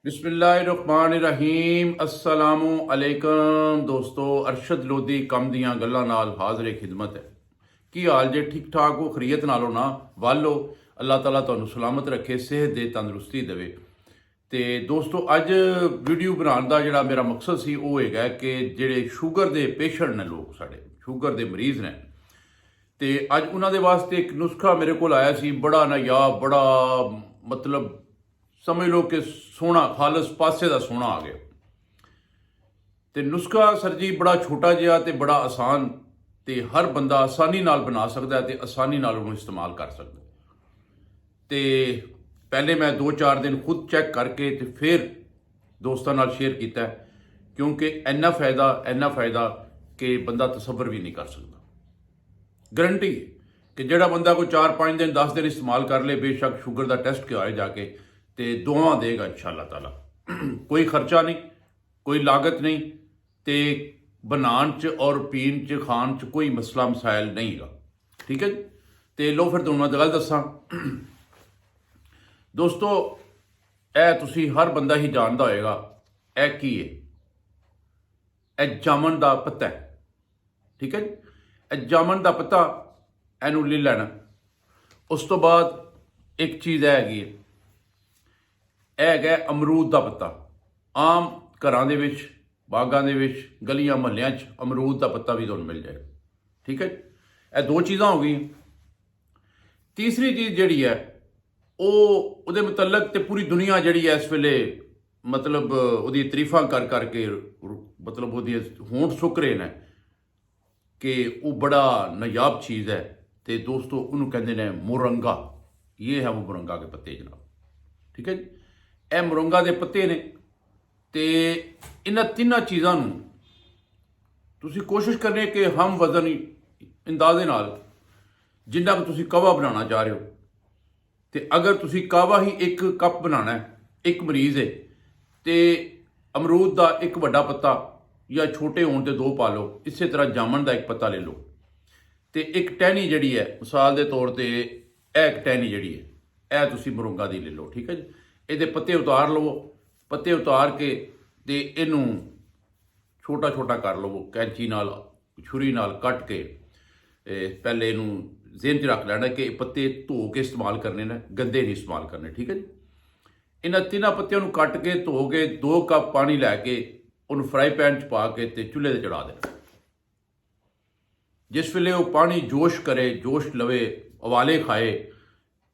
बिस्मिल्लाहिर्रहमानिर्रहीम अस्सलामु अलैकुम दोस्तों। अरशद लोधी कम दियां गल्लां नाल हाज़िर खिदमत है। की हाल जे? ठीक ठाक हो? खरीयत नालो ना वालो। अल्लाह ताला तुहानू सलामत रखे, सेहत दे, तंदुरुस्ती देवे। तो दोस्तों अज वीडियो बनाने का जिहड़ा मेरा मकसद सी वो हैगा कि जिहड़े शुगर के पेशेंट ने, लोग साडे शुगर के मरीज़ ने, तो अज उन्होंने वास्ते एक नुस्खा मेरे को आया सी, बड़ा नायाब, बड़ा मतलब समझ लो कि सोहना, खालस पासे का सोहना आ गया। तो नुस्खा सर जी बड़ा छोटा जिहा तो बड़ा आसान, तो हर बंदा आसानी नाल बना सकता है, तो आसानी नाल उन्हें इस्तेमाल कर सकता। तो पहले मैं 2-4 दिन खुद चैक करके तो फिर दोस्तों नाल शेयर किया, क्योंकि इन्ना फ़ायदा कि बंदा तसव्वुर भी नहीं कर सकता। गारंटी है कि जोड़ा बंदा कोई 4-5 दिन 10 दिन इस्तेमाल कर ले, बेशक शुगर का टेस्ट करवाए जाके, तो दुआ देगा इंशाअल्लाह ताला। कोई खर्चा नहीं, कोई लागत नहीं, तो बनान च और पीन च खान च कोई मसला मसाइल नहीं है। ठीक है जी। तो लो फिर तुहानू मैं गल दसा दोस्तों, ए तुसी हर बंदा ही जानता होएगा, ए की है? ए जामन का पत्ता है। ठीक है जी। ए जामन का पत्ता इनू ले लेना। उस तो बाद एक चीज़ हैगी है अमरूद का पत्ता। आम घरों के बागों के गलियां महल्लों अमरूद का पत्ता भी तुहानू मिल जाएगा। ठीक है, यह 2 चीज़ां हो गई। तीसरी चीज़ जी है वो मुतलक तो पूरी दुनिया जी है इस वेले मतलब वो तरीफा कर करके मतलब वो होंठ सुक रहे हैं कि वो बड़ा नायाब चीज़ है। तो दोस्तों उन्होंने कहते हैं मोरंगा। ये है वो मोरंगा के पत्ते जनाब। ठीक है जी। यह मोरंगा के पत्ते ने, तो इन्ह 3 चीज़ों तुसी कोशिश करनी कि हम वजन अंदाजे नाल जिन्ना कि तुसी कहवा बनाना चाह रहे हो, तो अगर तुसी कहवा ही 1 कप बनाना है, एक मरीज़ है, तो अमरूद का एक वड्डा पत्ता या छोटे होने तो 2 पा लो। इस तरह जामन का एक पत्ता ले लो, तो एक टहनी जी है मिसाल के तौर पर, एक टहनी जी है, यह तुसी मोरंगा की ले लो। ठीक है जी। ये पत्ते उतार लो, पत्ते उतार के तो इनू छोटा छोटा कर लो, कैंची नाल छुरी नाल कट के। पहले इनू ज़हन च रख लेना कि पत्ते धो के इस्तेमाल करने ने, गंदे नहीं इस्तेमाल करने। ठीक है जी। इन्होंने 3 पत्तियों को कट के धो के 2 कप पानी लैके उन्होंने फ्राई पैन च पा के ते चूल्हे पर चढ़ा देना। जिस वेले वो पानी जोश करे, जोश लवे, उबाले खाए,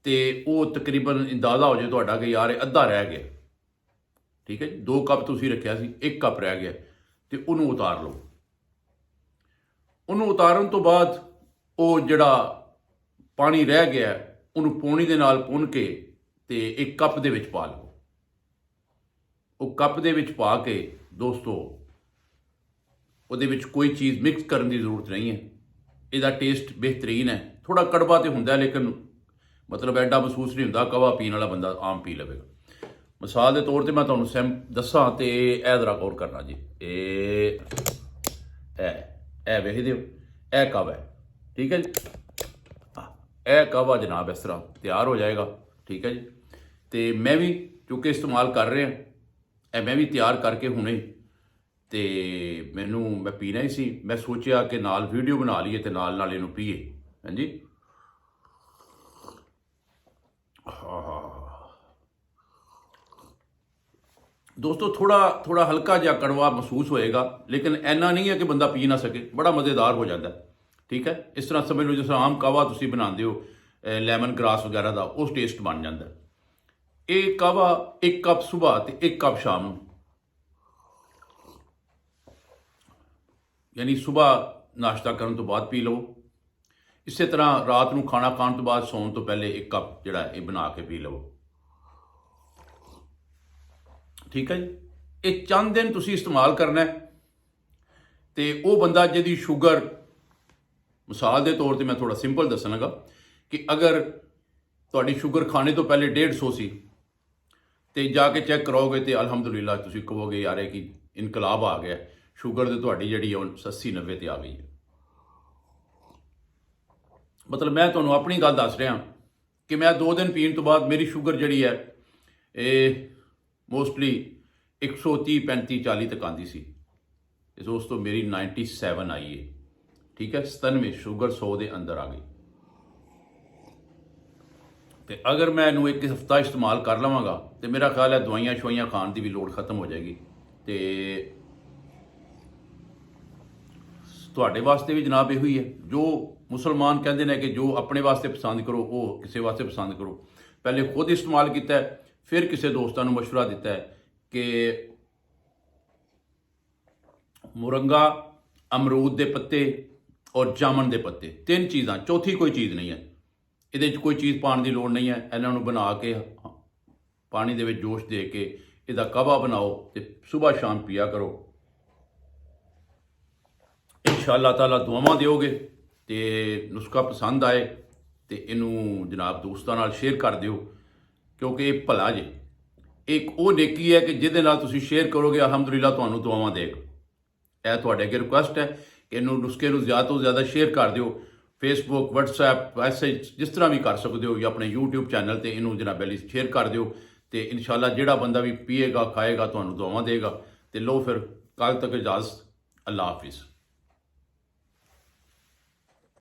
तो वो तकरीबन अंदाजा हो जाए तो कि यार अद्धा रह गया। ठीक है जी। 2 कप तुसी रखा सी, 1 कप रह गया, तो उन्होंने उतार लो। उन्होंने उतारन तो बाद वो जड़ा पानी रह गया उन्होंने पौनी दे नाल पुन के तो 1 कप दे विच पा लो। वो कप दे विच पा के दोस्तों उहदे विच कोई चीज़ मिक्स करने की जरूरत नहीं है। इसका टेस्ट बेहतरीन है। थोड़ा कड़वा तो होंदा लेकिन मतलब एडा महसूस नहीं होंदा। कहवा पीने वाला बंदा आम पी लवेगा। मिसाल के तौर पर मैं तुहानू सैम दसा तो यह जरा गौर करना जी। ए वेख दो, ए कहवा है। ठीक है जी। यह कहवा जनाब इस तरह तैयार हो जाएगा। ठीक है जी। तो मैं भी चूँकि इस्तेमाल कर रहे हैं, मैं भी तैयार करके हुणे, तो मैनू मैं पीना ही सी। मैं सोचा कि नाल वीडियो बना लीए तो नाल नाल इनू पीए। हाँ जी। दोस्तों थोड़ा हल्का जहा कड़वा महसूस होएगा, लेकिन इन्ना नहीं है कि बंदा पी ना सके। बड़ा मज़ेदार हो जाता है। ठीक है। इस तरह समझ लो जिस तरह आम कहवा तुम बनाते हो लैमन ग्रास वगैरह का, उस टेस्ट बन जाता है। ये कहवा 1 कप सुबह तो 1 कप शाम, यानी सुबह नाश्ता करने तो बाद पी लो। इस तरह रात को खाना खाने तो बाद सौन तो पहले 1 कप जड़ा ये बना के पी लो। ठीक है जी। ये चंद दिन तुसी इस्तेमाल करना है, तो वो बंदा जिहदी शुगर मिसाल के तौर पर मैं थोड़ा सिंपल दसन लगा कि अगर तुहाडी शुगर खाने तो पहले 150 सी, तो जाके चैक कराओगे तो अलहमदुलिल्लाह तुसी कहोगे यार कि इनकलाब आ गया, शुगर तो तुहाडी जिहड़ी 80-90 आ गई है। मतलब मैं तुहानू अपनी गल दस रहा कि मैं 2 दिन पीने तो बाद मेरी शुगर जिहड़ी है ਮੋਸਟਲੀ 130 35 40 ਤੱਕ ਆਉਂਦੀ ਸੀ। ਇਸ ਉਸ ਤੋਂ ਮੇਰੀ 97 ਆਈ ਹੈ। ਠੀਕ ਹੈ, 97 ਸ਼ੂਗਰ 100 ਦੇ ਅੰਦਰ ਆ ਗਈ। ਤੇ ਅਗਰ ਮੈਂ ਇਹਨੂੰ ਇੱਕ ਹਫ਼ਤਾ ਇਸਤੇਮਾਲ ਕਰ ਲਵਾਂਗਾ ਤੇ ਮੇਰਾ ਖਿਆਲ ਹੈ ਦਵਾਈਆਂ ਸ਼ਵਾਈਆਂ ਖਾਣ ਦੀ ਵੀ ਲੋੜ ਖਤਮ ਹੋ ਜਾਏਗੀ। ਤੇ ਤੁਹਾਡੇ ਵਾਸਤੇ ਵੀ ਜਨਾਬ ਇਹੋ ਹੀ ਹੈ, ਜੋ ਮੁਸਲਮਾਨ ਕਹਿੰਦੇ ਨੇ ਕਿ ਜੋ ਆਪਣੇ ਵਾਸਤੇ ਪਸੰਦ ਕਰੋ ਉਹ ਕਿਸੇ ਵਾਸਤੇ ਪਸੰਦ ਕਰੋ। ਪਹਿਲੇ ਖੁਦ ਇਸਤੇਮਾਲ ਕੀਤਾ ਹੈ, ਫਿਰ ਕਿਸੇ ਦੋਸਤਾਂ ਨੂੰ ਮਸ਼ਵਰਾ ਦਿੱਤਾ ਹੈ ਕਿ ਮੁਰੰਗਾ, ਅਮਰੂਦ ਦੇ ਪੱਤੇ ਔਰ ਜਾਮਨ ਦੇ ਪੱਤੇ, 3 ਚੀਜ਼ਾਂ, ਚੌਥੀ ਕੋਈ ਚੀਜ਼ ਨਹੀਂ ਹੈ। ਇਹਦੇ 'ਚ ਕੋਈ ਚੀਜ਼ ਪਾਉਣ ਦੀ ਲੋੜ ਨਹੀਂ ਹੈ। ਇਹਨਾਂ ਨੂੰ ਬਣਾ ਕੇ ਪਾਣੀ ਦੇ ਵਿੱਚ ਜੋਸ਼ ਦੇ ਕੇ ਇਹਦਾ ਕਾਹਵਾ ਬਣਾਓ ਤੇ ਸਵੇਰ ਸ਼ਾਮ ਪੀਆ ਕਰੋ। ਇੰਸ਼ਾਅੱਲਾ ਤਾਲਾ ਦੁਆਵਾਂ ਦਿਓਗੇ ਤੇ ਨੁਸਖਾ ਪਸੰਦ ਆਏ ਤੇ ਇਹਨੂੰ ਜਨਾਬ ਦੋਸਤਾਂ ਨਾਲ ਸ਼ੇਅਰ ਕਰ ਦਿਓ, ਕਿਉਂਕਿ ਇਹ ਭਲਾ ਜੇ ਇੱਕ ਉਹ ਨੇਕੀ ਹੈ ਕਿ ਜਿਹਦੇ ਨਾਲ ਤੁਸੀਂ ਸ਼ੇਅਰ ਕਰੋਗੇ ਅਲਹਮਦੁਲਿਲਾ ਤੁਹਾਨੂੰ ਦੁਆਵਾਂ ਦੇਗਾ। ਇਹ ਤੁਹਾਡੇ ਅੱਗੇ ਰਿਕੁਐਸਟ ਹੈ ਕਿ ਇਹਨੂੰ ਨੁਸਖੇ ਨੂੰ ਜ਼ਿਆਦਾ ਤੋਂ ਜ਼ਿਆਦਾ ਸ਼ੇਅਰ ਕਰ ਦਿਓ। ਫੇਸਬੁੱਕ, ਵਟਸਐਪ, ਮੈਸੇਜ ਜਿਸ ਤਰ੍ਹਾਂ ਵੀ ਕਰ ਸਕਦੇ ਹੋ, ਜਾਂ ਆਪਣੇ YouTube ਚੈਨਲ ਤੇ ਇਹਨੂੰ ਜਨਾਬ ਅਲੀ ਸ਼ੇਅਰ ਕਰ ਦਿਓ ਤੇ ਇਨਸ਼ਾਅੱਲਾ ਜਿਹੜਾ ਬੰਦਾ ਵੀ ਪੀਏਗਾ ਖਾਏਗਾ ਤੁਹਾਨੂੰ ਦੁਆਵਾਂ ਦੇਗਾ। ਤੇ ਲੋ ਫਿਰ ਕੱਲ ਤੱਕ ਇਜਾਜ਼ਤ, ਅੱਲਾ ਹਾਫਿਜ਼।